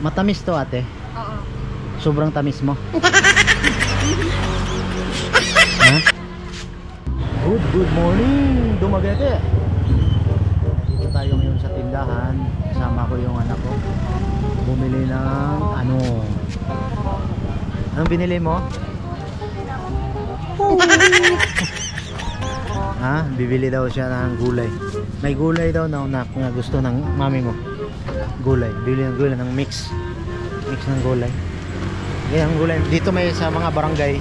Matamis to ate. Oo. Sobrang tamis mo. Ha? Good morning Dumaguete. Dito tayo ngayon sa tindahan. Kasama ko yung anak ko. Bumili ng anong binili mo? Ha? Bibili daw siya ng gulay. May gulay daw na gusto ng mami mo. Gulay. Bibili ng gulay ng mix ng gulay. Yan ang gulay. Dito may sa mga barangay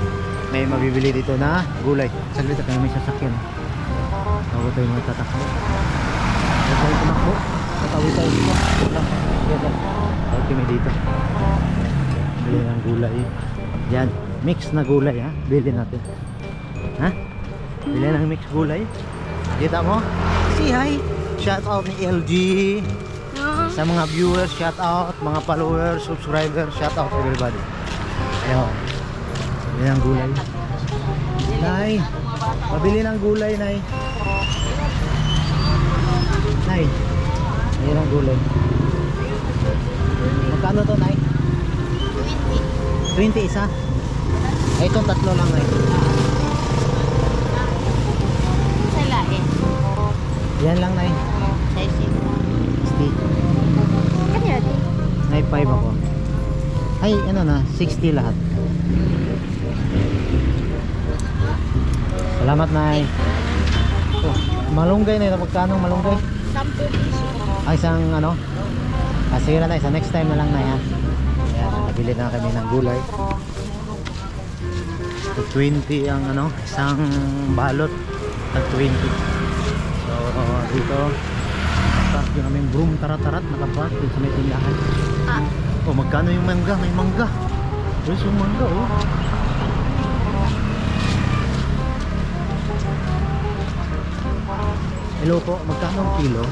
may mabibili dito na gulay. Saglit tayo may sasakyan. Bago tayo mga tatakbo. Bago tayo tumakbo. Tatawid tayo dito. Okay, may dito. Bili ng gulay. Yan. Mix na gulay ha. Bili natin. Ha? Bili ng mix gulay. Kita mo? Say hi. Shout out ni LG. Sa mga viewers, shout out. Mga followers, subscribers, shout out everybody. Ayan. Bili ng gulay. Nay. Pabili ng gulay, Nay. Nay. Bili ng gulay. Magkano to, Nay? 20 isa. Ay, itong tatlo lang, Nay. Sa lae. Yan lang, Nay. Sa isip. 60. Kanya din. Nay, 5 ako. Ay, ano na, 60 lahat. Salamat, Nay. Oh, malunggay na yun. Magkano malunggay? 10 piso. Ay, isang ano? Sige na, Nay. Sa next time na lang, Nay, ha? Ayan, nabili na kami ng gulay. 20 ang ano, isang balot. Tag 20. So, dito park yung aming broom tarat-tarat. Nakapark dito sa may tindahan. Oh, magkano yung mangga? May mangga. There's yung mangga, oh. Hello po, magkano ang kilo?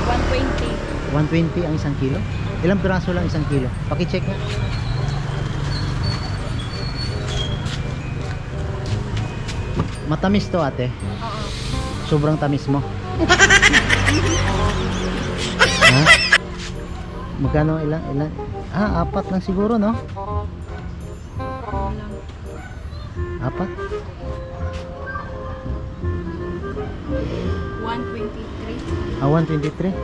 120. 120 ang isang kilo? Ilang piraso lang isang kilo? Paki-check nga. Matamis to ate. Oo. Sobrang tamis mo. Ha? Magkano ilan? Ah, 4 lang siguro, no? 4? 123. 123.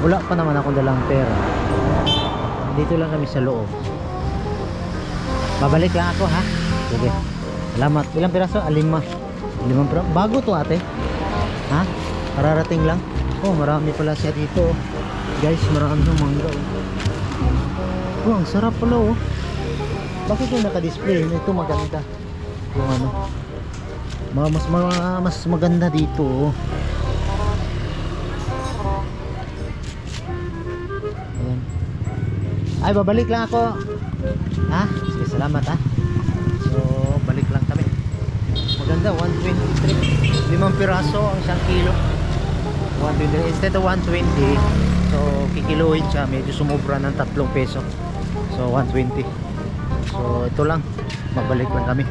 Wala pa naman akong dalang pera. Dito lang kami sa loob. Babalik lang ako, ha? Sige. Salamat. Ilang piraso? 5. 5 piraso. Bago to ate. Ha? Kararating lang. Oh, marami pala siya dito. Guys, marami ng mangga. Oh, ang sarap pala, oh. Bakit yung naka-display? Ito maganda. Yung ano. Mas maganda dito, oh. Ayan. Ay, babalik lang ako. Ha? Sige, salamat, ha. So, balik lang kami. Maganda, 123. 5 piraso ang isang kilo. 120. Instead of 120, so kikiluhin siya. Medyo sumubra ng 3 peso. So, 120. So, ito lang. Mabalik lang kami.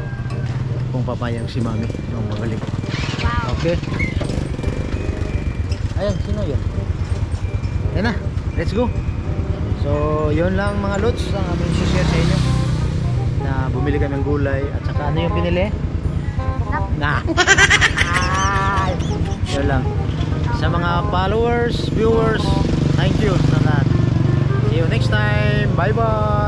Kung papayag si mami yung mabalik. Okay. Ayan, sino yun? Yan na, let's go. So, yun lang mga lods ang aming share sa inyo. Na bumili kami ng gulay. At saka ano yung binili? Na. Yun lang. Sa mga followers, viewers, thank you sa lahat. See you next time. Bye bye.